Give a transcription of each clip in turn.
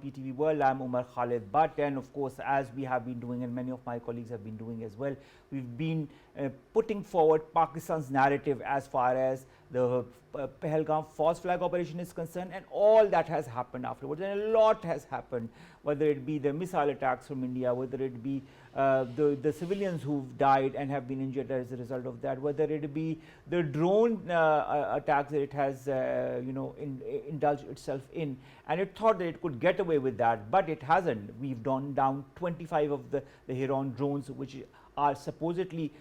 PTV World. I'm Omar, Khalid. But then, of course, as we have been doing, and many of my colleagues have been doing as well, we've been putting forward Pakistan's narrative as far as the Pahalgam false flag operation is concerned, and all that has happened afterwards. And a lot has happened, whether it be the missile attacks from India, whether it be the civilians who've died and have been injured as a result of that, whether it be the drone attacks that it has indulged itself in, and it thought that it could get away with that, but it hasn't. We've done down 25 of the Heron drones, which are supposedly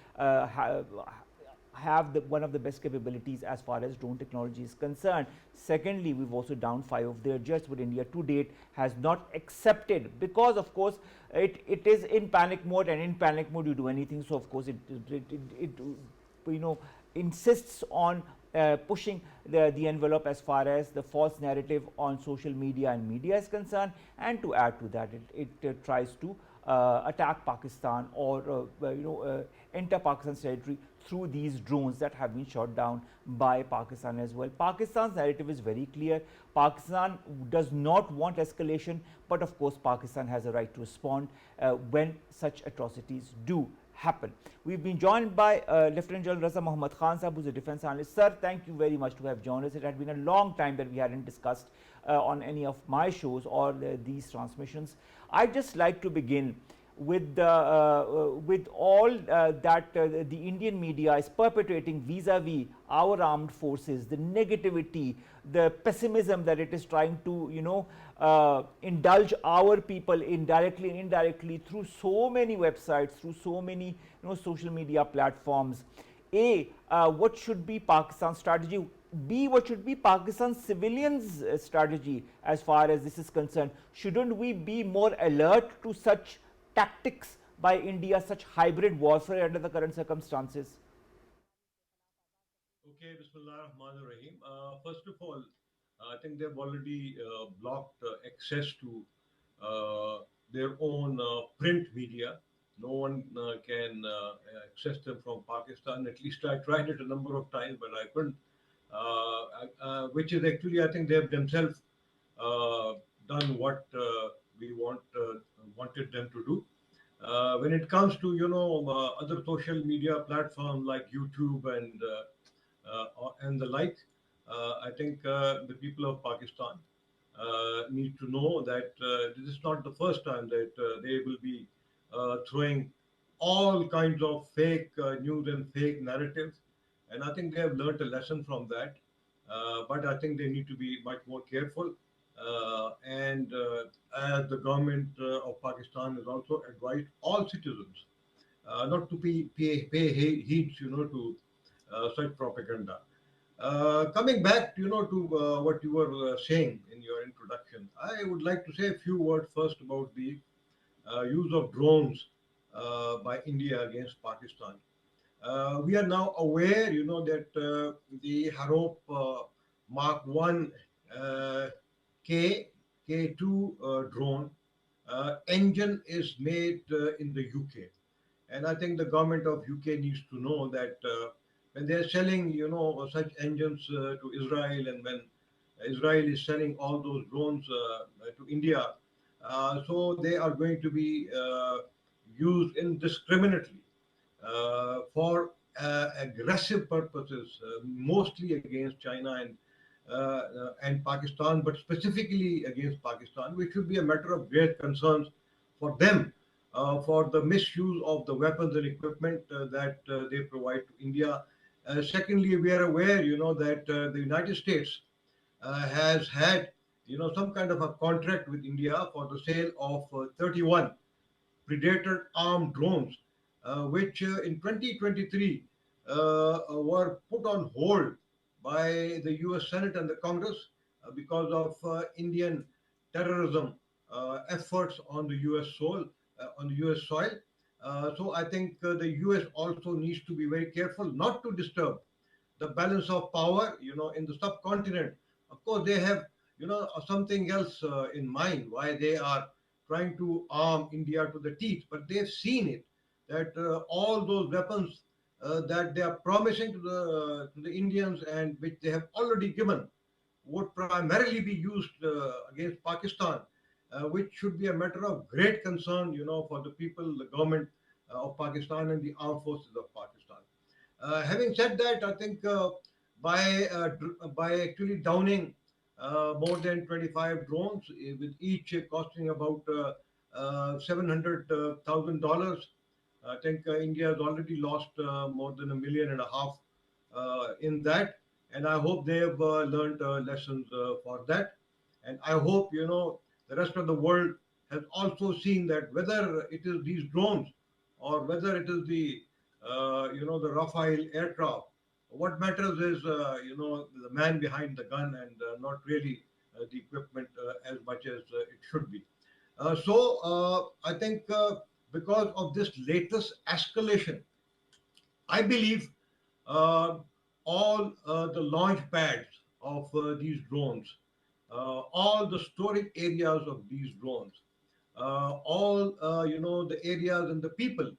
have one of the best capabilities as far as drone technology is concerned. Secondly, we've also downed 5 of their jets, but India to date has not accepted, because of course it is in panic mode, and in panic mode you do anything. So of course it insists on pushing the envelope as far as the false narrative on social media and media is concerned, and to add to that, it tries to attack Pakistan or enter Pakistan's territory through these drones that have been shot down by Pakistan as well. Pakistan's narrative is very clear. Pakistan does not want escalation, but of course Pakistan has a right to respond when such atrocities do happen. We've been joined by Lieutenant General Raza Muhammad Khan Sahab, who's a defense analyst. Sir, thank you very much to have joined us. It had been a long time that we hadn't discussed on any of my shows or these transmissions. I'd just like to begin with all that the Indian media is perpetrating vis-a-vis our armed forces, the negativity, the pessimism that it is trying to indulge our people indirectly and indirectly through so many websites, through so many social media platforms. What should be Pakistan's strategy? B, what should be Pakistan's civilians' strategy as far as this is concerned? Shouldn't we be more alert to such tactics by India, such hybrid warfare under the current circumstances? Okay, Bismillah Rahman Rahim. First of all, I think they've already blocked access to their own print media. No one can access them from Pakistan. At least I tried it a number of times, but I couldn't. Which is actually, I think they've themselves uh, done what we wanted them to do. When it comes to other social media platforms like YouTube and the like, I think the people of Pakistan need to know that this is not the first time that they will be throwing all kinds of fake news and fake narratives, and I think they have learned a lesson from that. But I think they need to be much more careful. And As the government of Pakistan has also advised all citizens not to pay heed, to such propaganda. Coming back, to what you were saying in your introduction, I would like to say a few words first about the use of drones by India against Pakistan. We are now aware, that the Harop Mark 1 uh, K K2 drone engine is made in the UK, and I think the government of UK needs to know that when they're selling, such engines to Israel, and when Israel is selling all those drones to India, so they are going to be used indiscriminately for aggressive purposes, mostly against China and Pakistan, but specifically against Pakistan, which would be a matter of great concerns for them, for the misuse of the weapons and equipment that they provide to India. Secondly, we are aware, that the United States has had, some kind of a contract with India for the sale of 31 Predator armed drones, which in 2023 were put on hold by the US Senate and the Congress because of Indian terrorism efforts on the US soil. So I think the US also needs to be very careful not to disturb the balance of power, in the subcontinent. Of course, they have, something else in mind why they are trying to arm India to the teeth, but they've seen it that all those weapons that they are promising to the Indians, and which they have already given, would primarily be used against Pakistan. which should be a matter of great concern, for the people, the government of Pakistan and the armed forces of Pakistan. Having said that, I think by actually downing more than 25 drones, with each costing about $700,000, I think India has already lost more than 1.5 million in that, and I hope they have learned lessons for that. And I hope the rest of the world has also seen that whether it is these drones or whether it is the Rafale aircraft, what matters is the man behind the gun, and not really the equipment as much as it should be. I think because of this latest escalation, I believe uh, all the launch pads of these drones, all the storage areas of these drones, all the areas and the people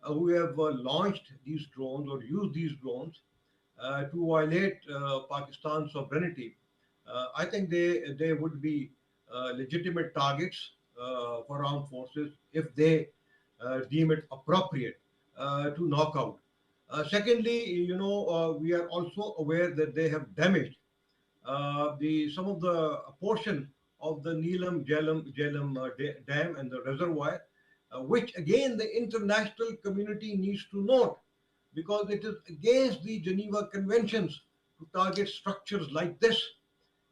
who have launched these drones or used these drones to violate Pakistan's sovereignty, I think they would be legitimate targets for armed forces if they deem it appropriate to knock out. Secondly, we are also aware that they have damaged the some of the a portion of the Neelam Jhelum dam and the reservoir, which again the international community needs to note, because it is against the Geneva Conventions to target structures like this.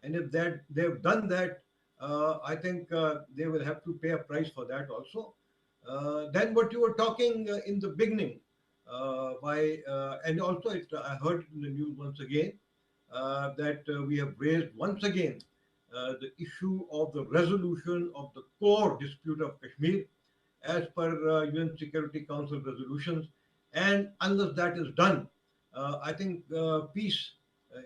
And if that they've done that, I think they will have to pay a price for that also. Then what you were talking in the beginning, and also I heard it in the news once again that we have raised once again the issue of the resolution of the core dispute of Kashmir as per UN Security Council resolutions. And unless that is done, I think peace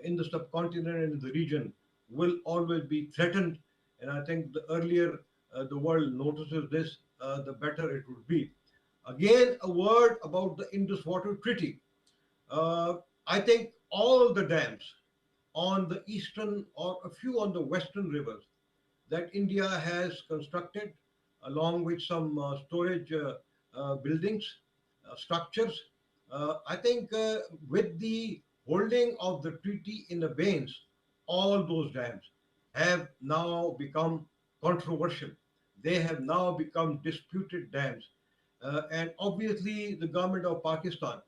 in the subcontinent and in the region will always be threatened. And I think the earlier the world notices this, the better it would be. Again, a word about the Indus Water Treaty. Uh, I think all the dams on the eastern or a few on the western rivers that India has constructed, along with some storage buildings, structures. I think with the holding of the treaty in abeyance, all those dams have now become controversial. They have now become disputed dams. And obviously, the government of Pakistan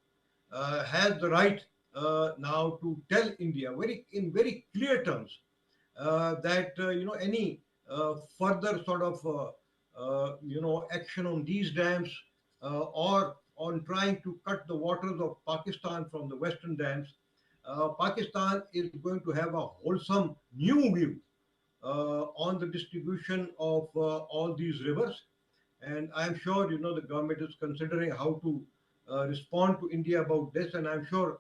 has the right now to tell India in very clear terms that any further sort of action on these dams or on trying to cut the waters of Pakistan from the western dams, Pakistan is going to have a wholesome new view on the distribution of all these rivers. And I'm sure the government is considering how to respond to India about this, and I'm sure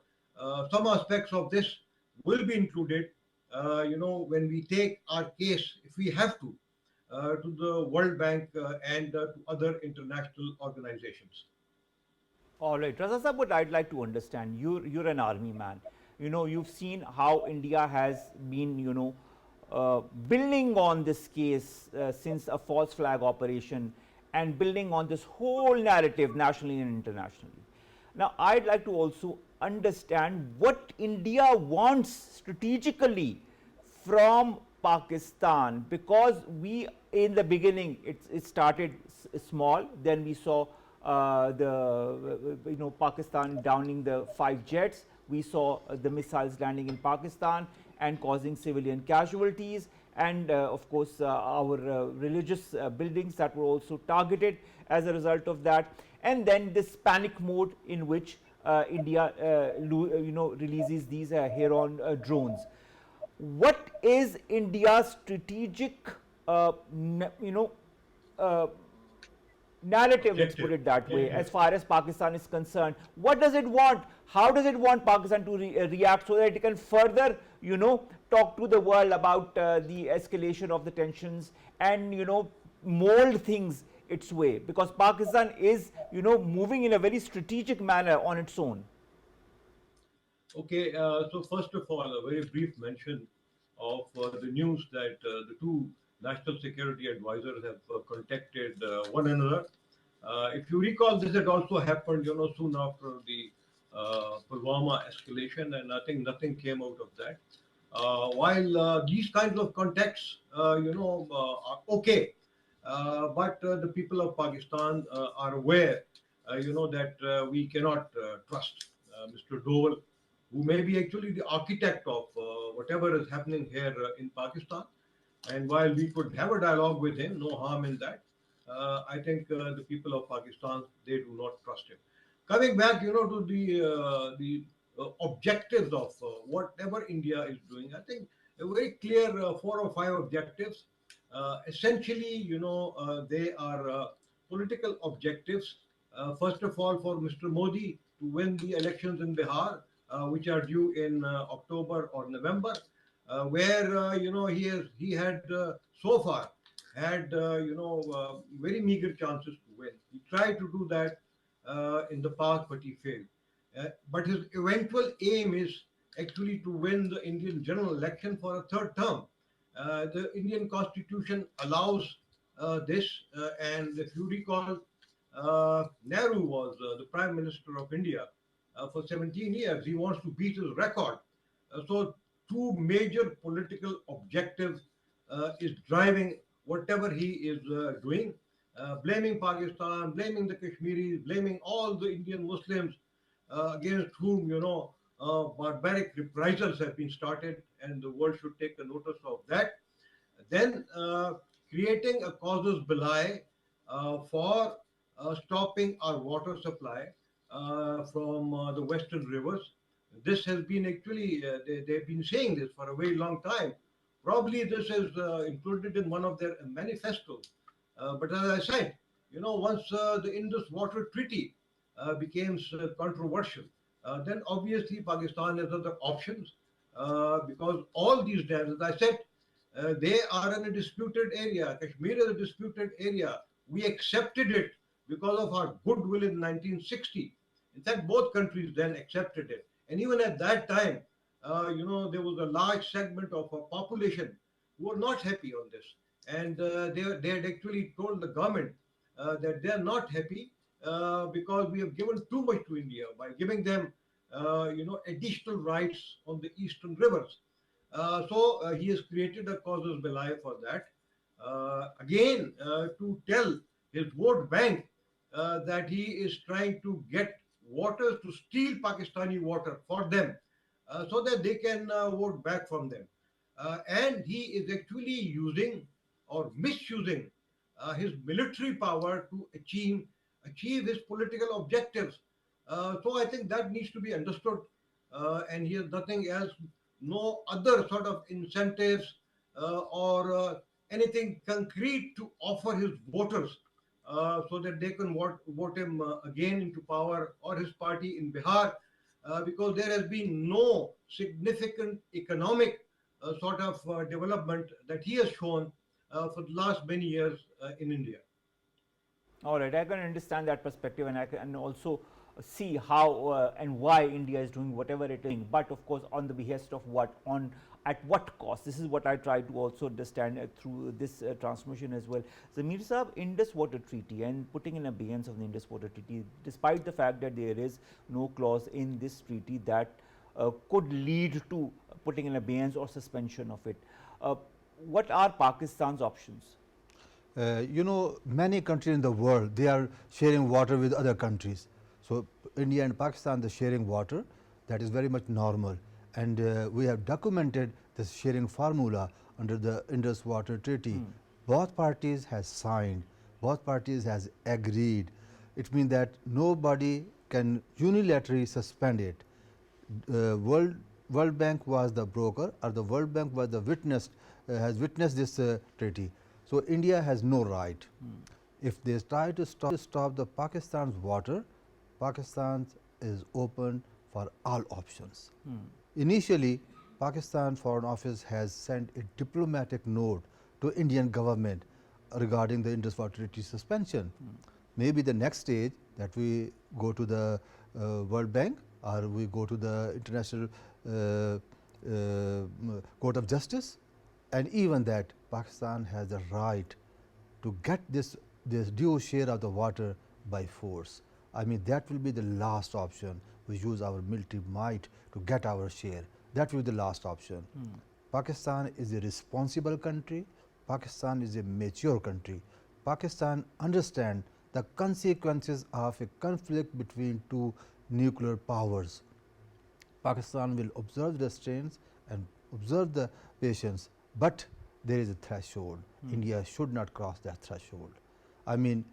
some aspects of this will be included. When we take our case, if we have to the World Bank and to other international organizations. All right, Raza sir, but I'd like to understand. You're an army man. You've seen how India has been, building on this case since a false flag operation, and building on this whole narrative nationally and internationally. Now, I'd like to also understand what India wants strategically from Pakistan, because we in the beginning it started small. Then we saw the Pakistan downing the 5 jets. We saw the missiles landing in Pakistan and causing civilian casualties, and of course our religious buildings that were also targeted as a result of that. And then this panic mode in which India releases these Heron drones. What is India's strategic, uh, narrative, let's put Objective. it that Yeah, way, yeah. as far as Pakistan is concerned? What does it want? How does it want Pakistan to react so that it can further, talk to the world about the escalation of the tensions, and, mold things its way? Because Pakistan is, moving in a very strategic manner on its own. Okay, so first of all, a very brief mention of the news that the two national security advisors have contacted one another. If you recall, this had also happened, soon after the Pulwama escalation, and I think nothing came out of that. While these kinds of contacts, are okay, but the people of Pakistan are aware, that we cannot trust Mr. Dole, who may be actually the architect of whatever is happening here in Pakistan. And while we could have a dialogue with him, no harm in that. I think the people of Pakistan, they do not trust him. Coming back, to the objectives of whatever India is doing, I think a very clear 4 or 5 objectives. Essentially, they are political objectives. First of all, for Mr. Modi to win the elections in Bihar, which are due in October or November, where he had so far had very meager chances to win. He tried to do that in the past, but he failed. But his eventual aim is actually to win the Indian general election for a third term. The Indian constitution allows this, and if you recall, Nehru was the Prime Minister of India for 17 years. He wants to beat his record. So, two major political objectives is driving whatever he is doing, blaming Pakistan, blaming the Kashmiris, blaming all the Indian Muslims against whom, barbaric reprisals have been started, and the world should take a notice of that. Then creating a casus belli for stopping our water supply from the western rivers. This has been actually, they've been saying this for a very long time. Probably this is included in one of their manifestos. But as I said, once the Indus Water Treaty becomes controversial, then obviously Pakistan has other options because all these dams, as I said, they are in a disputed area. Kashmir is a disputed area. We accepted it because of our goodwill in 1960. In fact, both countries then accepted it. And even at that time, there was a large segment of our population who were not happy on this. And they had actually told the government that they are not happy because we have given too much to India by giving them, additional rights on the eastern rivers. So he has created a casus belli for that. Again, to tell his vote bank that he is trying to get voters to steal Pakistani water for them so that they can vote back from them. And he is actually using or misusing his military power to achieve his political objectives. So I think that needs to be understood. And he has nothing else, no other sort of incentives or anything concrete to offer his voters so that they can vote him again into power or his party in Bihar because there has been no significant economic sort of development that he has shown for the last many years in India. All right, I can understand that perspective, and I can also see how and why India is doing whatever it is doing. But of course, on the behest of what, on at what cost? This is what I try to also understand through this transmission as well. Zamir Saab, Indus Water Treaty and putting in abeyance of the Indus Water Treaty, despite the fact that there is no clause in this treaty that could lead to putting in abeyance or suspension of it. What are Pakistan's options? Many countries in the world, they are sharing water with other countries. So India and Pakistan, they're sharing water. That is very much normal. And we have documented this sharing formula under the Indus Water Treaty. Both parties has signed, both parties has agreed. It means that nobody can unilaterally suspend it. World Bank was the broker, or the World Bank was the witness, has witnessed this treaty. So India has no right. If they try to stop the Pakistan's water, Pakistan is open for all options. Initially, Pakistan Foreign Office has sent a diplomatic note to Indian government regarding the Indus Water Treaty suspension. Maybe the next stage that we go to the World Bank or we go to the International Court of Justice, and even that Pakistan has the right to get this due share of the water by force. I mean, that will be the last option. We use our military might to get our share. That will be the last option. Pakistan is a responsible country. Pakistan is a mature country. Pakistan understands the consequences of a conflict between two nuclear powers. Pakistan will observe restraints and observe the patience, but there is a threshold. India should not cross that threshold. I mean,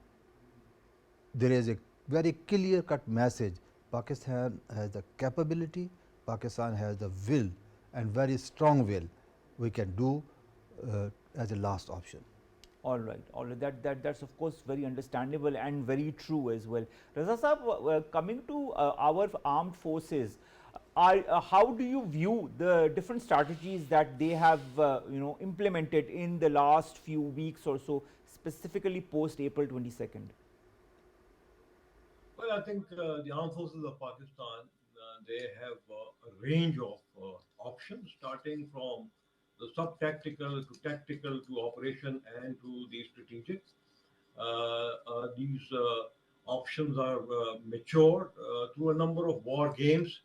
there is a very clear cut message. Pakistan has the capability, Pakistan has the will, and very strong will. We can do as a last option. All right, all right. That's of course very understandable and very true as well. Raza Sahab, coming to our armed forces, how do you view the different strategies that they have implemented in the last few weeks or so, specifically post April 22nd? Well, I think the armed forces of Pakistan, they have a range of options, starting from the sub-tactical to tactical to operation and to the strategic. These options are matured through a number of war games,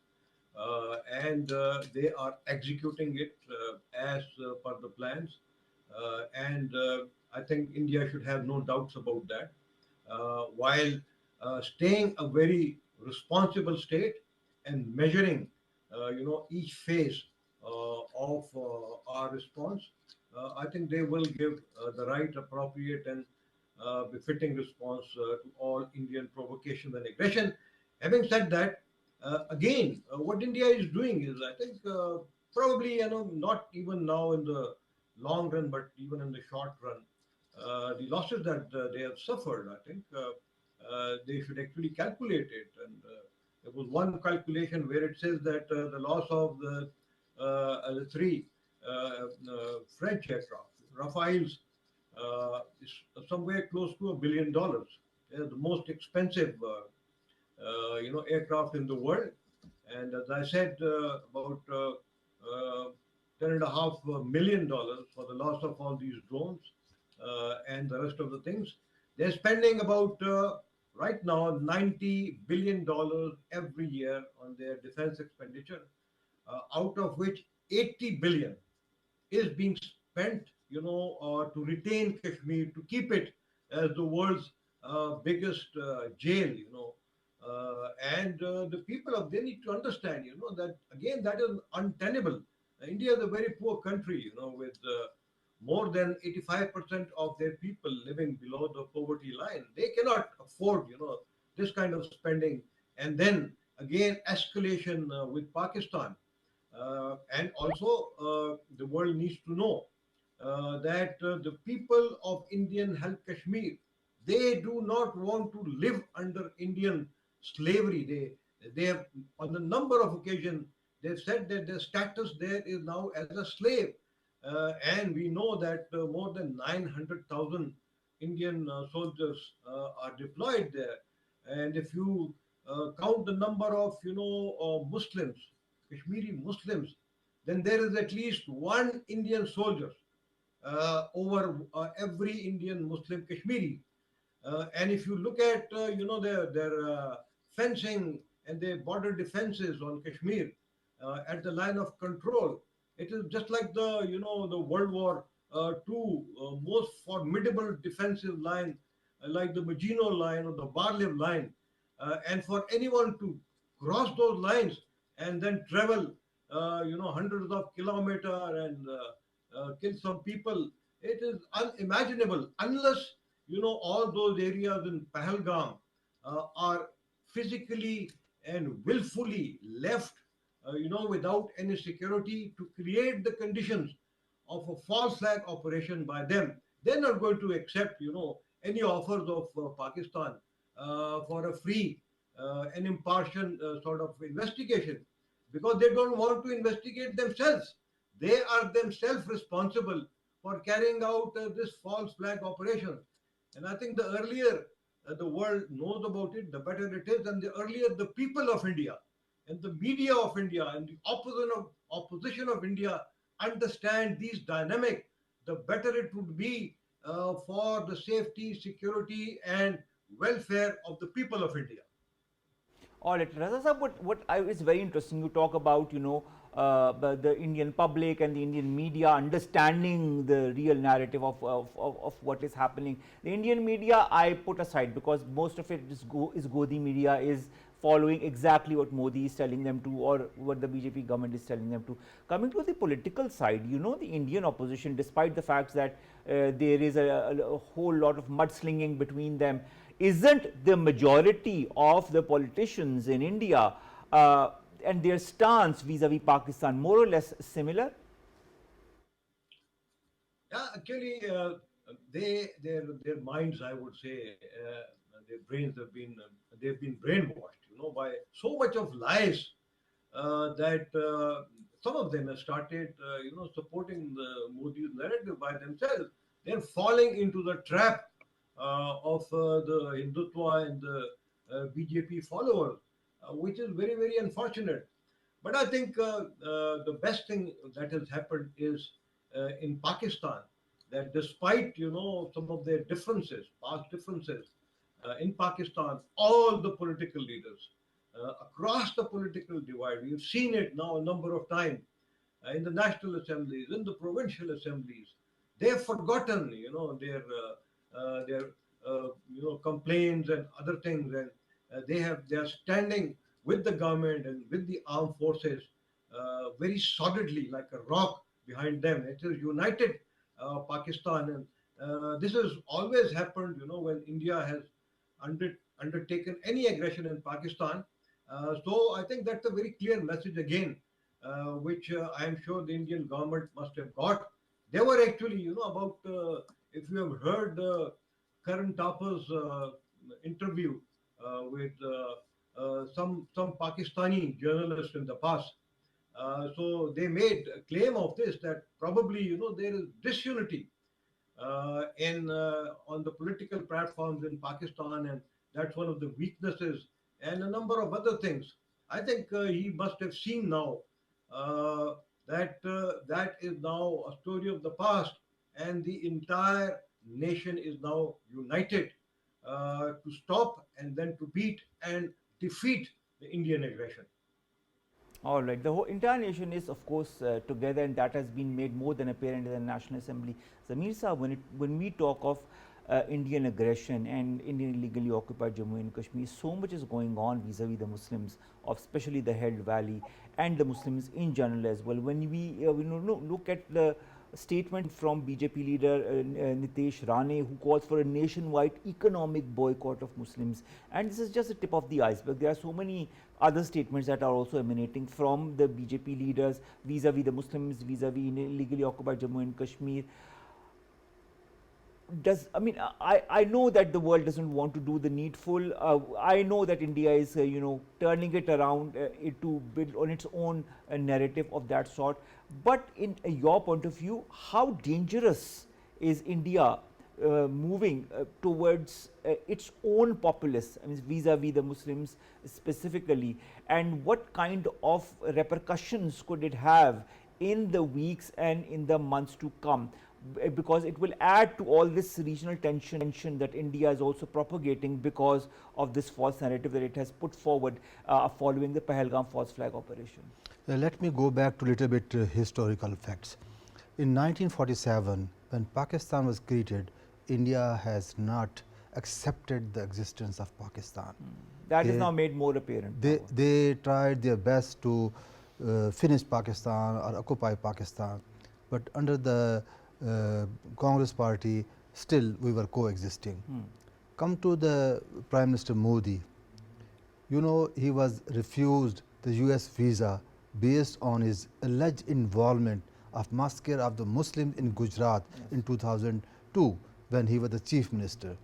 and they are executing it as per the plans. And I think India should have no doubts about that. While staying a very responsible state and measuring, each phase of our response, I think they will give the right, appropriate, and befitting response to all Indian provocation and aggression. Having said that, again, what India is doing is, I think, probably, not even now in the long run, but even in the short run, the losses that they have suffered, I think they should actually calculate it. And there was one calculation where it says that the loss of the three French aircraft, Rafales, is somewhere close to $1 billion. They're the most expensive, aircraft in the world. And as I said, about $10.5 million for the loss of all these drones and the rest of the things. They're spending about right now $90 billion every year on their defense expenditure, out of which 80 billion is being spent, to retain Kashmir, to keep it as the world's biggest jail, and the people of they need to understand, that again that is untenable. India is a very poor country, with more than 85% of their people living below the poverty line. They cannot afford, this kind of spending, and then again escalation with Pakistan. And also, the world needs to know that the people of Indian held Kashmir, they do not want to live under Indian slavery. They have, on a number of occasions, they've said that their status there is now as a slave. And we know that more than 900,000 Indian soldiers are deployed there. And if you count the number of, Muslims, Kashmiri Muslims, then there is at least one Indian soldier over every Indian Muslim Kashmiri. And if you look at, their fencing and their border defenses on Kashmir at the line of control, it is just like the World War II most formidable defensive line, like the Maginot line or the Barliv line. And for anyone to cross those lines and then travel, hundreds of kilometers and kill some people, it is unimaginable unless, all those areas in Pahalgam are physically and willfully left, without any security to create the conditions of a false flag operation by them. They're not going to accept, any offers of Pakistan for a free and impartial sort of investigation, because they don't want to investigate themselves. They are themselves responsible for carrying out this false flag operation. And I think the earlier the world knows about it, the better it is, and the earlier the people of India and the media of India and the opposition of India understand these dynamics, the better it would be for the safety, security, and welfare of the people of India. All right, Raza sir, it's very interesting. You talk about, the Indian public and the Indian media understanding the real narrative of what is happening. The Indian media I put aside because most of it is Godi media, is following exactly what Modi is telling them to or what the BJP government is telling them to. Coming to the political side, the Indian opposition, despite the fact that there is a whole lot of mudslinging between them, isn't the majority of the politicians in India and their stance vis-a-vis Pakistan more or less similar? Yeah, actually, their minds, I would say, their brains have been they've been brainwashed, by so much of lies that some of them have started, supporting the Modi's narrative by themselves. They're falling into the trap of the Hindutva and the BJP followers, which is very, very unfortunate. But I think the best thing that has happened is in Pakistan, that despite some of their differences, past differences, in Pakistan, all the political leaders across the political divide, we've seen it now a number of times in the national assemblies, in the provincial assemblies, they've forgotten their complaints and other things, and they are standing with the government and with the armed forces very solidly like a rock behind them. It is united Pakistan, and this has always happened. When India has undertaken any aggression in Pakistan. So I think that's a very clear message again, which I am sure the Indian government must have got. They were actually, about if you have heard Karan Thapur's interview with some Pakistani journalists in the past. So they made a claim of this, that probably there is disunity in on the political platforms in Pakistan, and that's one of the weaknesses, and a number of other things. I think he must have seen now that is now a story of the past, and the entire nation is now united to stop and then to beat and defeat the Indian aggression. All right. The whole entire nation is, of course, together, and that has been made more than apparent in the National Assembly. Zamir Saab, when we talk of Indian aggression and Indian illegally occupied Jammu and Kashmir, so much is going on vis-a-vis the Muslims of especially the Held Valley and the Muslims in general as well. When we look at the statement from BJP leader Nitesh Rane, who calls for a nationwide economic boycott of Muslims. And this is just the tip of the iceberg. There are so many other statements that are also emanating from the BJP leaders vis-a-vis the Muslims, vis-a-vis illegally occupied Jammu and Kashmir. I know that the world doesn't want to do the needful. I know that India is turning it around to build on its own narrative of that sort. But in your point of view, how dangerous is India moving towards its own populace, I mean, vis-a-vis the Muslims specifically, and what kind of repercussions could it have in the weeks and in the months to come? Because it will add to all this regional tension that India is also propagating because of this false narrative that it has put forward following the Pahalgam false flag operation. Let me go back to a little bit historical facts. In 1947, when Pakistan was created, India has not accepted the existence of Pakistan. That is now made more apparent. They tried their best to finish Pakistan or occupy Pakistan, but under the Congress party, still we were coexisting. Come to the Prime Minister Modi. He was refused the US visa based on his alleged involvement of massacre of the Muslims in Gujarat in 2002 when he was the chief minister.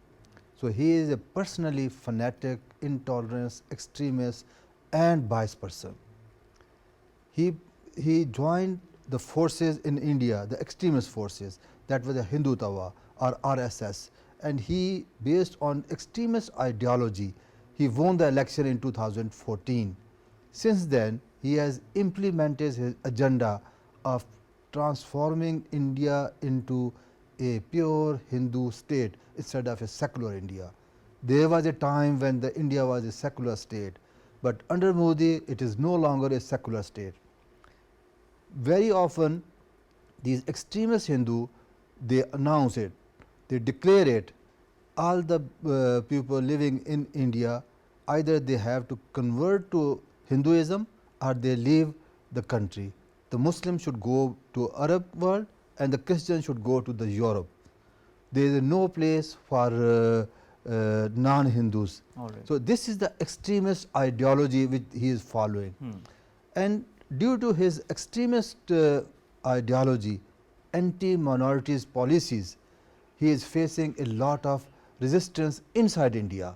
So he is a personally fanatic, intolerant, extremist and biased person. He joined the forces in India, the extremist forces, that was the Hindutva or RSS, and he, based on extremist ideology, he won the election in 2014. Since then, he has implemented his agenda of transforming India into a pure Hindu state instead of a secular India. There was a time when the India was a secular state, but under Modi it is no longer a secular state. Very often these extremist Hindu, they announce it, they declare it. All the people living in India, either they have to convert to Hinduism or they leave the country. The Muslims should go to Arab world and the Christians should go to the Europe. There is no place for non-Hindus. All right. So this is the extremist ideology which he is following. And due to his extremist ideology, anti-minorities policies, he is facing a lot of resistance inside India.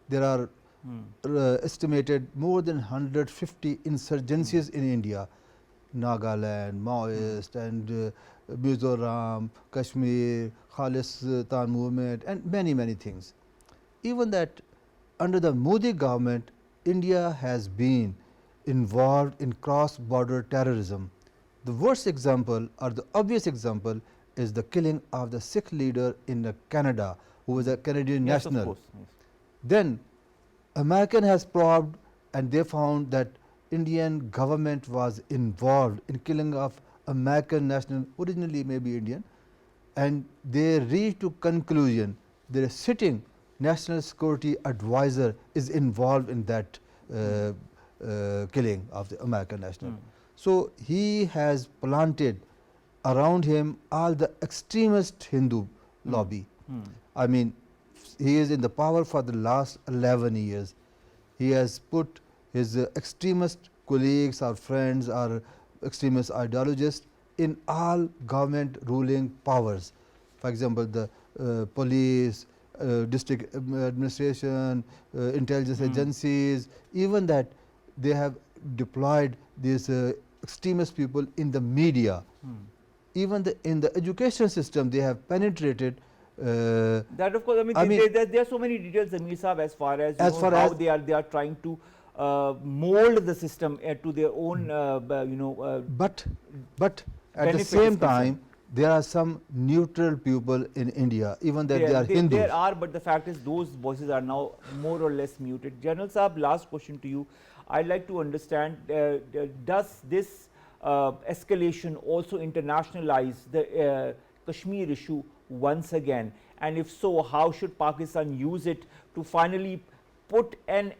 There are estimated more than 150 insurgencies in India, Nagaland, Maoist and Mizoram, Kashmir, Khalistan movement and many things. Even that under the Modi government, India has been involved in cross-border terrorism. The worst example or the obvious example is the killing of the Sikh leader in Canada, who was a Canadian Yes, national. of course. Yes. Then American has probed and they found that Indian government was involved in killing of American national, originally maybe Indian, and they reached to conclusion that a sitting national security advisor is involved in that killing of the American national. So he has planted around him all the extremist Hindu lobby. I mean, he is in the power for the last 11 years. He has put his extremist colleagues or friends or extremist ideologists in all government ruling powers. For example, the police, district administration, intelligence agencies, even that they have deployed these extremist people in the media. Even in the education system, they have penetrated. That of course, there are so many details, Amir Saab, as far as, how they are trying to mold the system to their own, but at the same time, there are some neutral people in India, even that they are Hindus. There are, but the fact is those voices are now more or less muted. General Saab, last question to you. I'd like to understand, does this escalation also internationalize the Kashmir issue once again? And if so, how should Pakistan use it to finally put an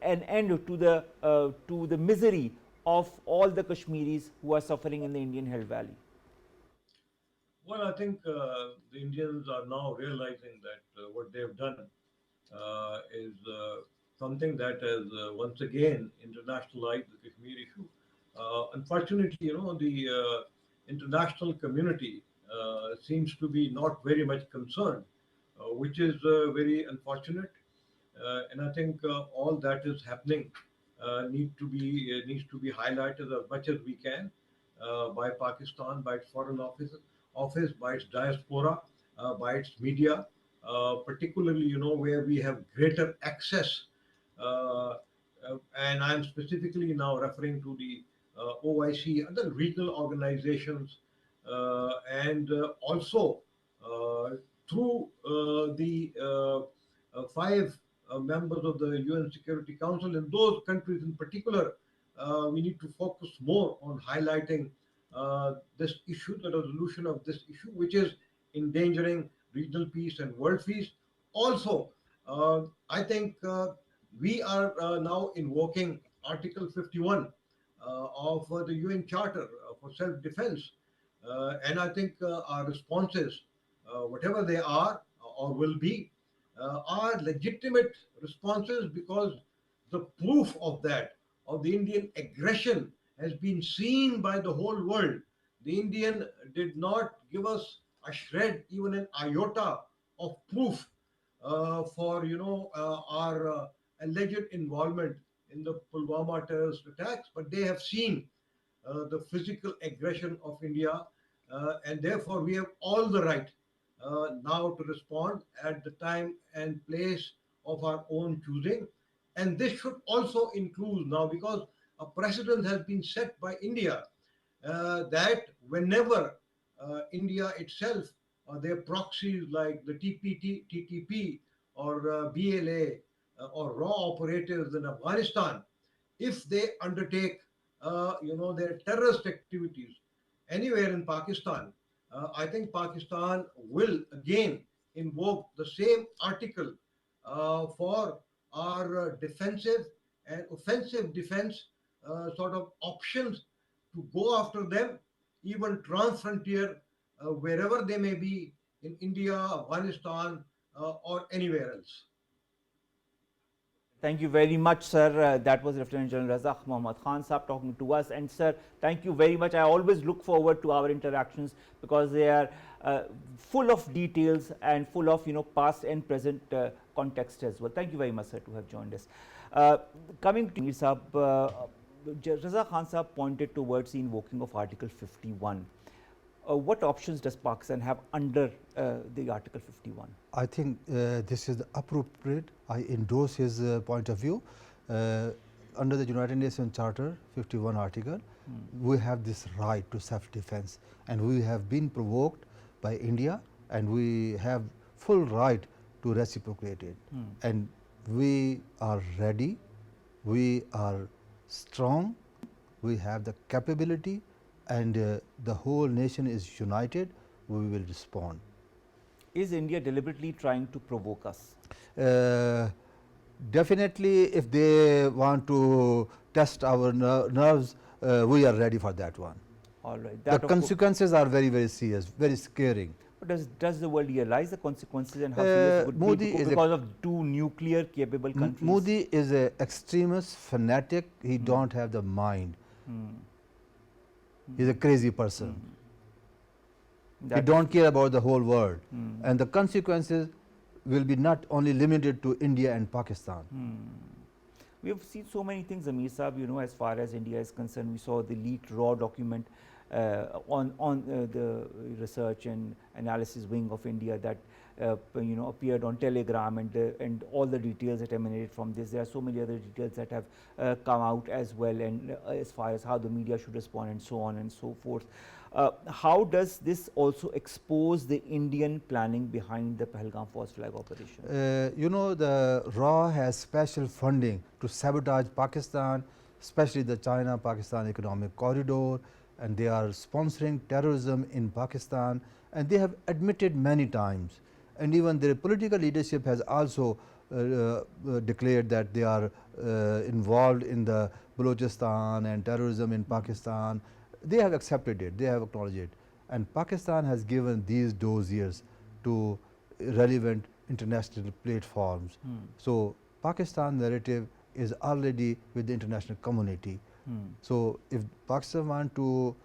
end to the misery of all the Kashmiris who are suffering in the Indian Hill Valley? Well, I think the Indians are now realizing that what they've done is something that has once again internationalized the Kashmir issue. Unfortunately, the international community seems to be not very much concerned, which is very unfortunate. And I think all that is happening needs to be highlighted as much as we can by Pakistan, by its foreign office, by its diaspora, by its media, particularly where we have greater access. And I'm specifically now referring to the OIC, other regional organizations, and also through the five members of the UN Security Council. In those countries in particular, we need to focus more on highlighting this issue, the resolution of this issue, which is endangering regional peace and world peace. Also, I think we are now invoking Article 51 of the UN Charter for self-defense. And I think our responses, whatever they are or will be, are legitimate responses, because the proof of that, of the Indian aggression, has been seen by the whole world. The Indian did not give us a shred, even an iota of proof for our alleged involvement in the Pulwama terrorist attacks, but they have seen the physical aggression of India, and therefore we have all the right now to respond at the time and place of our own choosing. And this should also include now, because a precedent has been set by India that whenever India itself or their proxies like the TTP or BLA or raw operatives in Afghanistan, if they undertake, their terrorist activities anywhere in Pakistan, I think Pakistan will again invoke the same article for our defensive and offensive defense sort of options to go after them, even trans-frontier, wherever they may be in India, Afghanistan, or anywhere else. Thank you very much, sir. That was Lieutenant General Raza Muhammad Khan Saab talking to us. And sir, thank you very much. I always look forward to our interactions because they are full of details and full of past and present context as well. Thank you very much, sir, to have joined us. Coming to Mir Saab, Raza Khan Saab pointed towards the invoking of Article 51. What options does Pakistan have under the Article 51? I think this is appropriate. I endorse his point of view. Under the United Nations Charter 51 article, we have this right to self-defense, and we have been provoked by India, and we have full right to reciprocate it. And we are ready, we are strong, we have the capability, and the whole nation is united. We will respond. Is India deliberately trying to provoke us? Definitely, if they want to test our nerves, we are ready for that one. All right. The consequences are very, very serious, very scaring. But does the world realize the consequences and how serious it would be because of two nuclear capable countries? Modi is an extremist, fanatic. He don't have the mind. He's a crazy person. He don't care about the whole world. And the consequences will be not only limited to India and Pakistan. We have seen so many things, Amir Saab, as far as India is concerned. We saw the leaked raw document on the research and analysis wing of India that appeared on Telegram, and all the details that emanated from this. There are so many other details that have come out as well, and as far as how the media should respond and so on and so forth. How does this also expose the Indian planning behind the Pahalgam false flag operation? The RAW has special funding to sabotage Pakistan, especially the China-Pakistan economic corridor, and they are sponsoring terrorism in Pakistan, and they have admitted many times. And even their political leadership has also declared that they are involved in the Balochistan and terrorism in Pakistan. They have accepted it, they have acknowledged it. And Pakistan has given these dossiers to relevant international platforms. So Pakistan narrative is already with the international community. So if Pakistan want to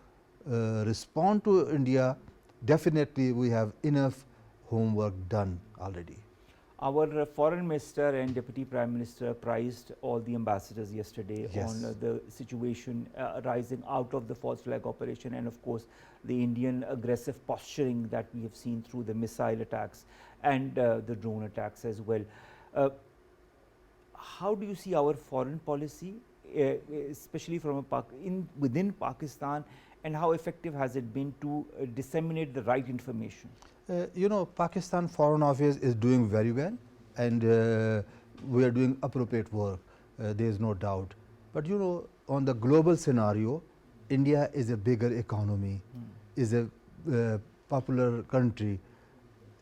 respond to India, definitely we have enough homework done already. Our foreign minister and deputy prime minister prized all the ambassadors yesterday on the situation arising out of the false flag operation, and of course the Indian aggressive posturing that we have seen through the missile attacks and the drone attacks as well. How do you see our foreign policy, especially from within Pakistan, and how effective has it been to disseminate the right information? Pakistan Foreign Office is doing very well, and we are doing appropriate work. There is no doubt. But on the global scenario, India is a bigger economy, is a popular country.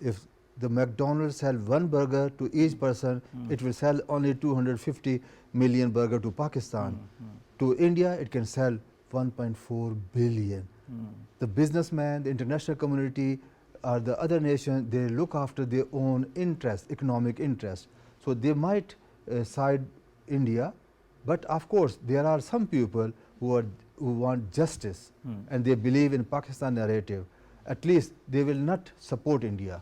If the McDonald's sell one burger to each person, it will sell only 250 million burger to Pakistan. To India, it can sell 1.4 billion. The businessman, the international community, or the other nations, they look after their own interest, economic interest. So they might side India, but of course there are some people who want justice and they believe in Pakistan narrative. At least they will not support India.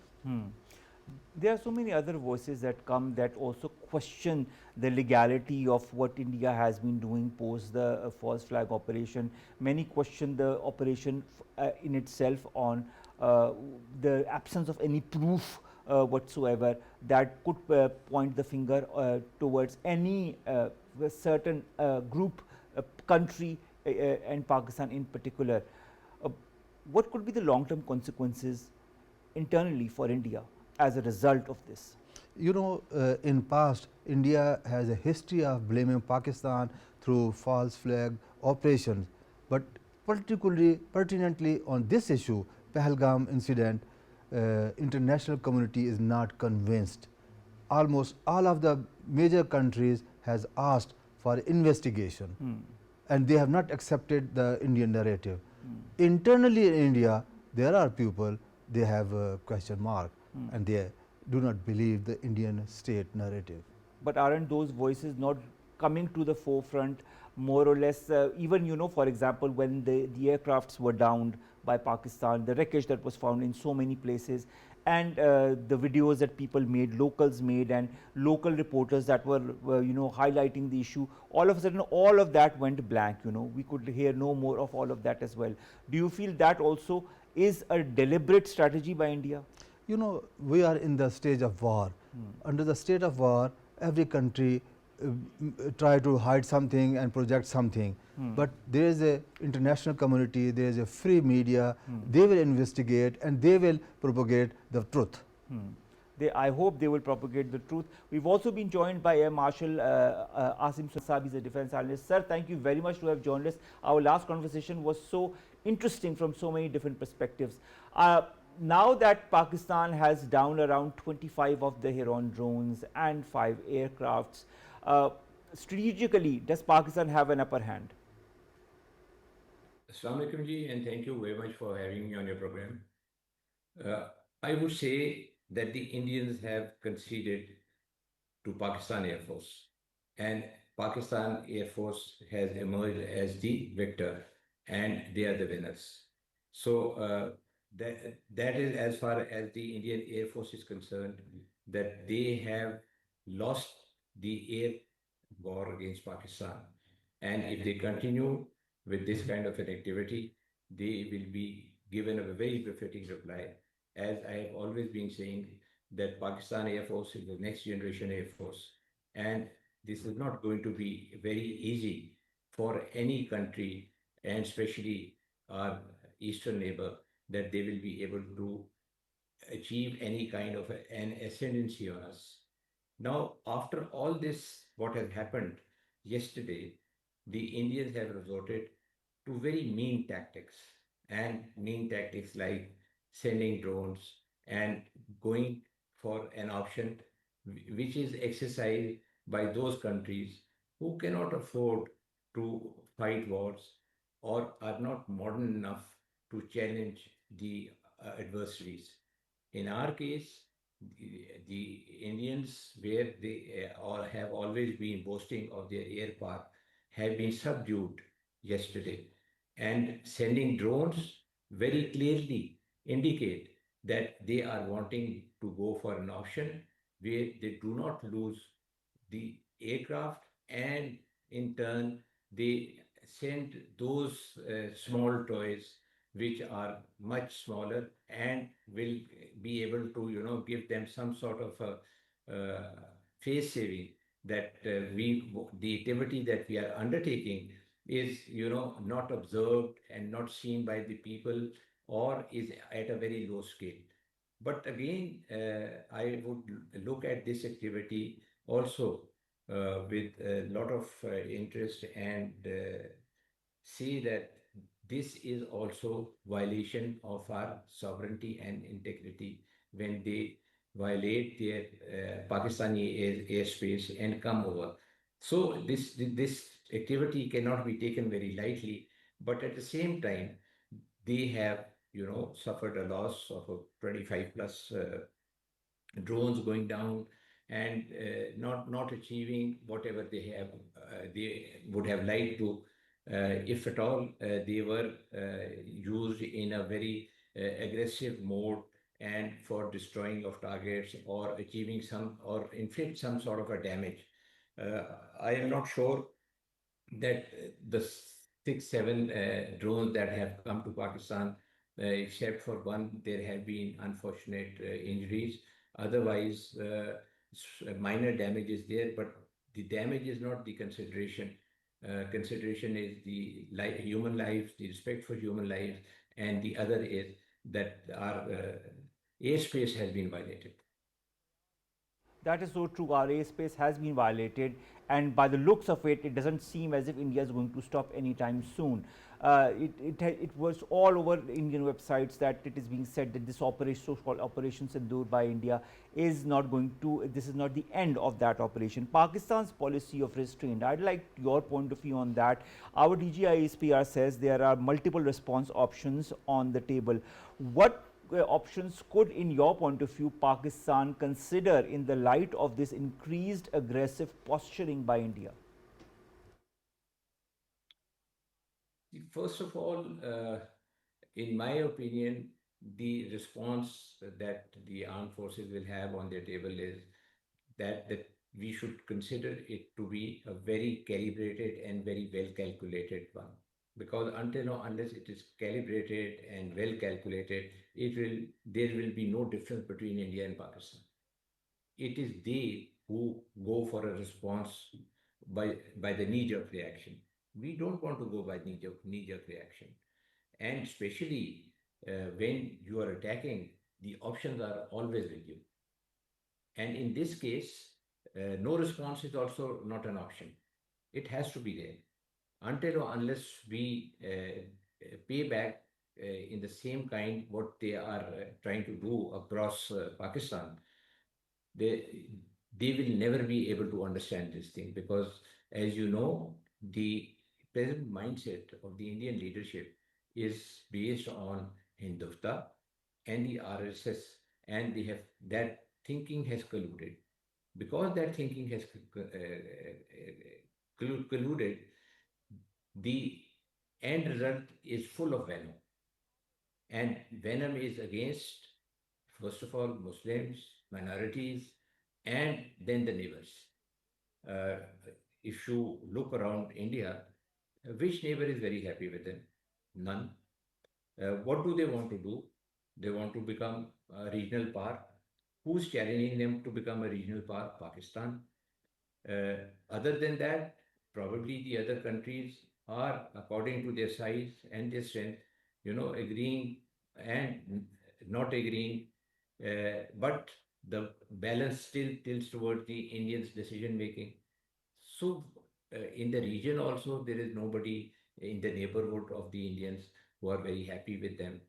There are so many other voices that come that also question the legality of what India has been doing post the false flag operation. Many question the operation in itself on the absence of any proof whatsoever that could point the finger towards any certain group, country and Pakistan in particular, uh, what could be the long-term consequences internally for India as a result of this? You know, in past, India has a history of blaming Pakistan through false flag operations, but particularly pertinently on this issue, Pahalgam incident, international community is not convinced. Almost all of the major countries has asked for investigation, Hmm. and they have not accepted the Indian narrative. Hmm. Internally in India, there are people, they have a question mark, Hmm. and they do not believe the Indian state narrative. But aren't those voices not coming to the forefront more or less? Even, for example, when the aircrafts were downed by Pakistan, the wreckage that was found in so many places, and the videos that people made, locals made, and local reporters that were highlighting the issue, all of a sudden all of that went blank. We could hear no more of all of that as well. Do you feel that also is a deliberate strategy by India? You know, we are in the stage of war. Hmm. Under the state of war, every country try to hide something and project something. Hmm. But there is a international community, there is a free media, Hmm. they will investigate and they will propagate the truth. Hmm. I hope they will propagate the truth. We've also been joined by Air Marshal Asim Saab, is a defense analyst. Sir, thank you very much to have joined us. Our last conversation was so interesting from so many different perspectives. Now that Pakistan has downed around 25 of the Heron drones and 5 aircrafts, uh, strategically, does Pakistan have an upper hand? Assalamu alaikum ji, and thank you very much for having me on your program. Uh, I would say that the Indians have conceded to Pakistan Air Force, and Pakistan Air Force has emerged as the victor, and they are the winners. So that is as far as the Indian Air Force is concerned, that they have lost the air war against Pakistan, and if they continue with this kind of an activity, they will be given a very befitting reply. As I have always been saying, that Pakistan Air Force is the next generation Air Force. And this is not going to be very easy for any country, and especially our eastern neighbor, that they will be able to achieve any kind of an ascendancy on us. Now, after all this, what has happened yesterday, the Indians have resorted to very mean tactics, and mean tactics like sending drones and going for an option which is exercised by those countries who cannot afford to fight wars or are not modern enough to challenge the adversaries. In our case, the Indians, where they all have always been boasting of their air power, have been subdued yesterday. And sending drones very clearly indicate that they are wanting to go for an option where they do not lose the aircraft, and in turn they send those small toys which are much smaller and will be able to give them some sort of a face saving, that we the activity that we are undertaking is not observed and not seen by the people, or is at a very low scale. But again, I would look at this activity also with a lot of interest, and see that this is also violation of our sovereignty and integrity when they violate their Pakistani airspace and come over. So this activity cannot be taken very lightly, but at the same time, they have suffered a loss of 25 plus drones going down, and not achieving whatever they would have liked to, if at all they were used in a very aggressive mode, and for destroying of targets or achieving some or inflict some sort of a damage. I am not sure that the 6, 7 drones that have come to Pakistan, except for one, there have been unfortunate injuries. Otherwise, minor damage is there, but the damage is not the consideration. consideration is the human lives, the respect for human lives, and the other is that our airspace has been violated. That is so true. Our airspace has been violated, and by the looks of it, it doesn't seem as if India is going to stop anytime soon. It was all over Indian websites that it is being said that this operation, so-called Operation Sindoor by India, is not going to. This is not the end of that operation. Pakistan's policy of restraint. I'd like your point of view on that. Our DGISPR says there are multiple response options on the table. What options could, in your point of view, Pakistan consider in the light of this increased aggressive posturing by India? First of all, in my opinion, the response that the armed forces will have on their table is that we should consider it to be a very calibrated and very well calculated one. Because until or unless it is calibrated and well calculated, there will be no difference between India and Pakistan. It is they who go for a response by the knee-jerk reaction. We don't want to go by knee-jerk reaction. And especially when you are attacking, the options are always with you. And in this case, no response is also not an option. It has to be there. Until or unless we pay back in the same kind what they are trying to do across Pakistan, they they will never be able to understand this thing because, as you know, the present mindset of the Indian leadership is based on Hindutva and the RSS, and they have that thinking has colluded. Because that thinking has colluded, the end result is full of venom. And venom is against, first of all, Muslims, minorities, and then the neighbors. Uh, if you look around India, which neighbor is very happy with them? None. What do they want to do? They want to become a regional power. Who's challenging them to become a regional power? Pakistan. Uh, Other than that, probably the other countries are, according to their size and their strength, agreeing and not agreeing, but the balance still tilts towards the Indians' decision making. So, in the region also, there is nobody in the neighborhood of the Indians who are very happy with them.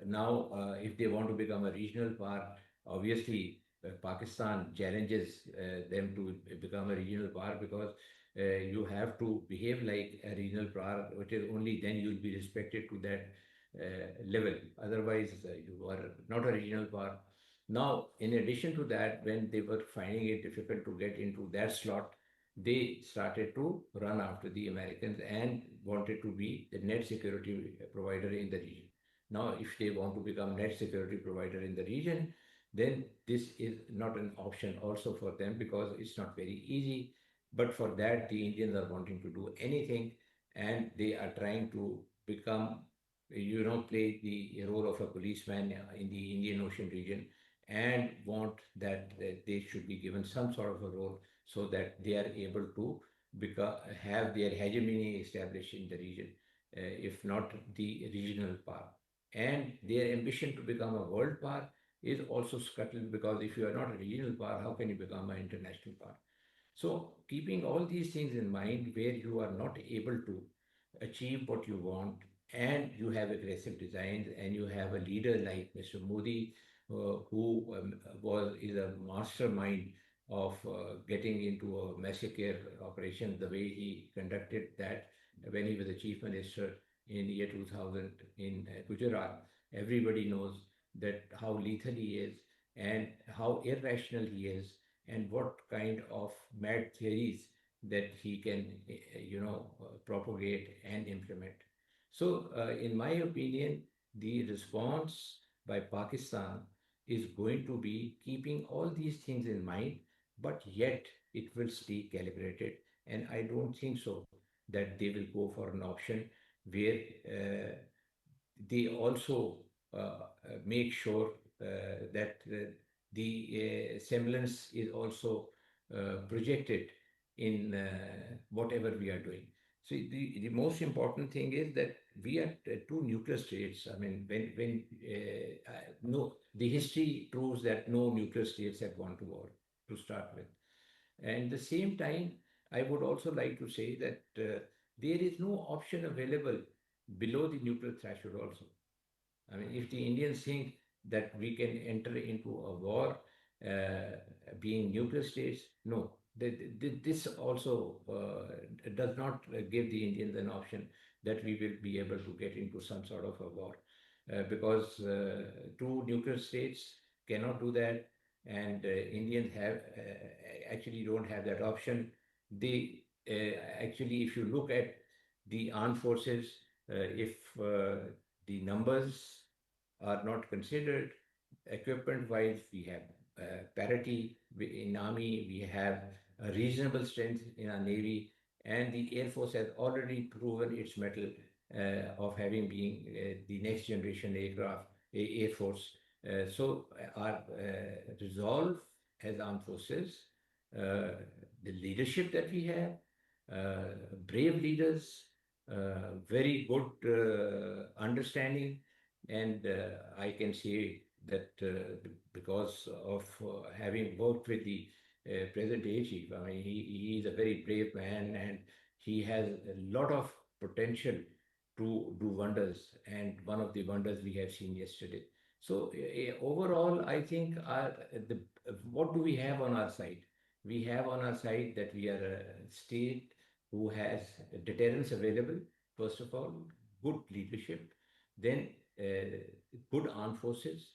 Now, if they want to become a regional power, obviously Pakistan challenges them to become a regional power because you have to behave like a regional power, which is only then you will be respected to that level. Otherwise, you are not a regional power. Now, in addition to that, when they were finding it difficult to get into that slot, they started to run after the Americans and wanted to be the net security provider in the region. Now, if they want to become net security provider in the region, then this is not an option also for them because it's not very easy. But for that, the Indians are wanting to do anything and they are trying to become, play the role of a policeman in the Indian Ocean region and want that they should be given some sort of a role so that they are able to have their hegemony established in the region, if not the regional power. And their ambition to become a world power is also scuttled because if you are not a regional power, how can you become an international power? So, keeping all these things in mind, where you are not able to achieve what you want, and you have aggressive designs, and you have a leader like Mr. Modi, who is a mastermind of getting into a massacre operation, the way he conducted that when he was the chief minister in year 2000 in Gujarat. Everybody knows that how lethal he is and how irrational he is and what kind of mad theories that he can, propagate and implement. So, in my opinion, the response by Pakistan is going to be keeping all these things in mind, but yet it will stay calibrated. And I don't think so that they will go for an option where they also make sure that the semblance is also projected in whatever we are doing. So the most important thing is that we are two nuclear states. I mean, no, the history proves that no nuclear states have gone to war to start with. And at the same time, I would also like to say that there is no option available below the nuclear threshold also. I mean, if the Indians think that we can enter into a war being nuclear states, no. This also does not give the Indians an option that we will be able to get into some sort of a war. Because two nuclear states cannot do that, and Indians have actually don't have that option. They actually, if you look at the armed forces, if the numbers are not considered. Equipment wise, we have parity in army, we have a reasonable strength in our navy, and the air force has already proven its mettle of having been the next generation aircraft air force. Our resolve as armed forces, the leadership that we have, brave leaders, very good understanding, and I can say that because of having worked with the present day chief, I mean, he is a very brave man and he has a lot of potential to do wonders, and one of the wonders we have seen yesterday. So overall, I think what do we have on our side? We have on our side that we are a state who has deterrence available, first of all, good leadership, then good armed forces,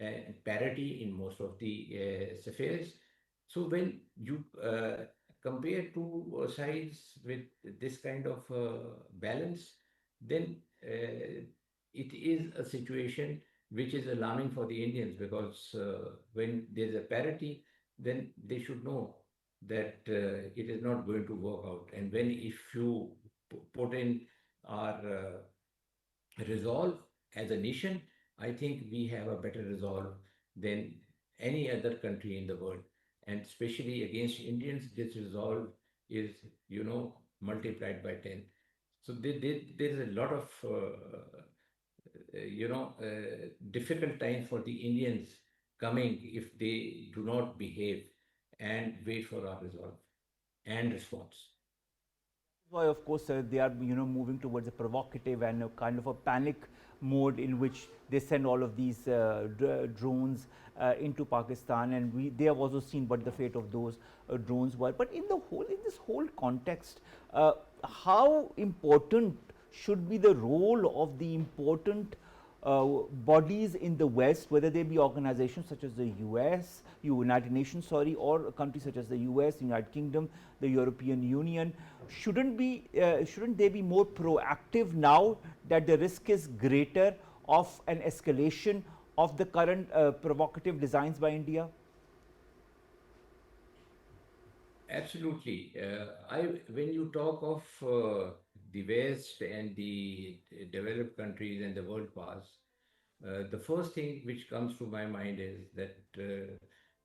and parity in most of the affairs. So when you compare two sides with this kind of balance, then it is a situation which is alarming for the Indians, because when there's a parity, then they should know that it is not going to work out. And when if you put in our resolve as a nation, I think we have a better resolve than any other country in the world. And especially against Indians, this resolve is, multiplied by 10. So there's a lot of, difficult time for the Indians coming if they do not behave and wait for our resolve and response. Why, of course, they are moving towards a provocative and a kind of a panic mode in which they send all of these drones into Pakistan, and they have also seen what the fate of those drones were. But in this whole context, how important should be the role of the important bodies in the West, whether they be organizations such as the US, United Nations, sorry, or countries such as the US, United Kingdom, the European Union, shouldn't they be more proactive now that the risk is greater of an escalation of the current provocative designs by India? Absolutely. When you talk of the West and the developed countries and the world past, the first thing which comes to my mind is that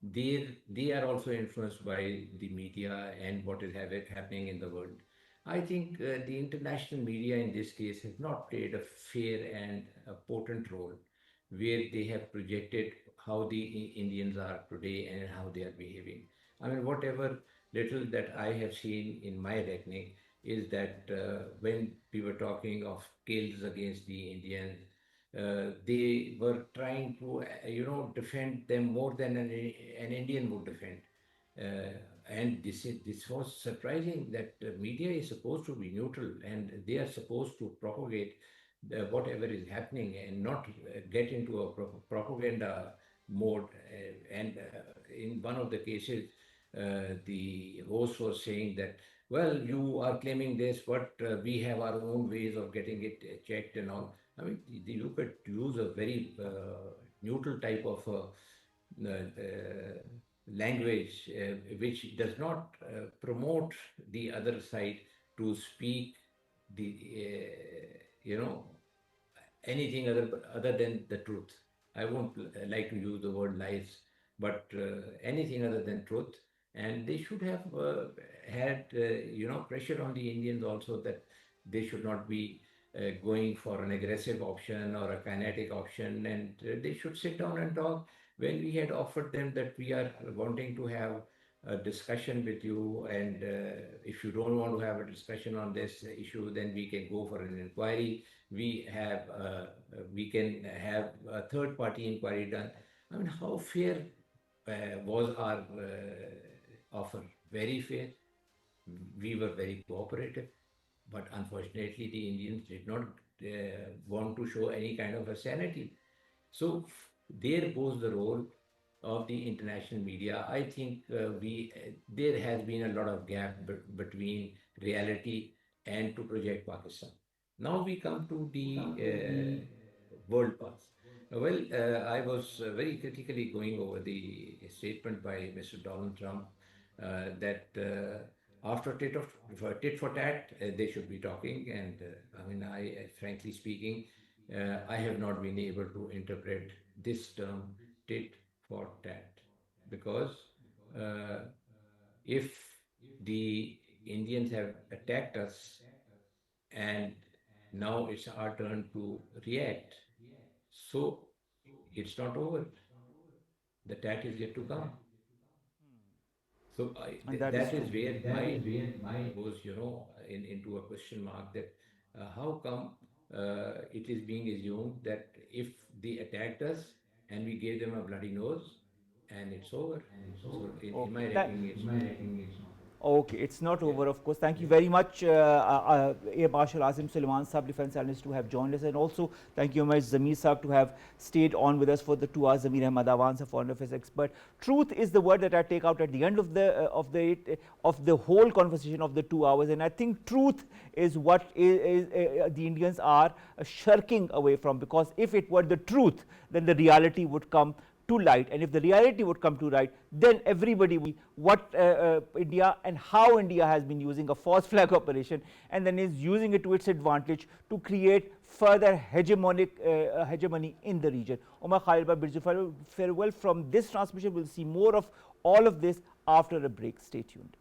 they are also influenced by the media and what is happening in the world. I think the international media in this case has not played a fair and a potent role, where they have projected how the Indians are today and how they are behaving. I mean, whatever little that I have seen in my reckoning is that when we were talking of kills against the Indians, they were trying to, defend them more than an Indian would defend. And this was surprising that the media is supposed to be neutral and they are supposed to propagate whatever is happening and not get into a propaganda mode. In one of the cases, the host was saying that, well, you are claiming this, but we have our own ways of getting it checked and all. I mean, they look at use a very neutral type of language which does not promote the other side to speak the anything other than the truth. I won't like to use the word lies, but anything other than truth. and they should have had pressure on the Indians also, that they should not be going for an aggressive option or a kinetic option, and they should sit down and talk. When we had offered them that we are wanting to have a discussion with you, and if you don't want to have a discussion on this issue, then we can go for an inquiry. We can have a third party inquiry done. I mean, how fair was our offer? Very fair. We were very cooperative, but unfortunately, the Indians did not want to show any kind of a sanity. So there goes the role of the international media. I think there has been a lot of gap between reality and to project Pakistan. Now we come to the world path. I was very critically going over the statement by Mr. Donald Trump that after tit for tat, they should be talking. And I mean, frankly speaking, I have not been able to interpret this term tit for tat, because uh, if the Indians have attacked us and now it's our turn to react, so it's not over. The tat is yet to come. So And that is that true. is where my mind goes, into a question mark, that how come it is being assumed that if they attacked us and we gave them a bloody nose and it's over. So in my Okay. reckoning, it's not. Okay, it's not over, of course. Thank you very much, Air Marshal Asim Suleiman, Sub-Defense Analyst, to have joined us. And also, thank you very much, Zamir Saab, to have stayed on with us for the 2 hours. Zamir Ahmad Awan, a foreign affairs expert. Truth is the word that I take out at the end of the whole conversation of the 2 hours. And I think truth is what the Indians are shirking away from, because if it were the truth, then the reality would come to light, and if the reality would come to light, then everybody would see what India and how India has been using a false flag operation, and then is using it to its advantage to create further hegemony in the region. Omar, Khalid, farewell from this transmission. We'll see more of all of this after a break. Stay tuned.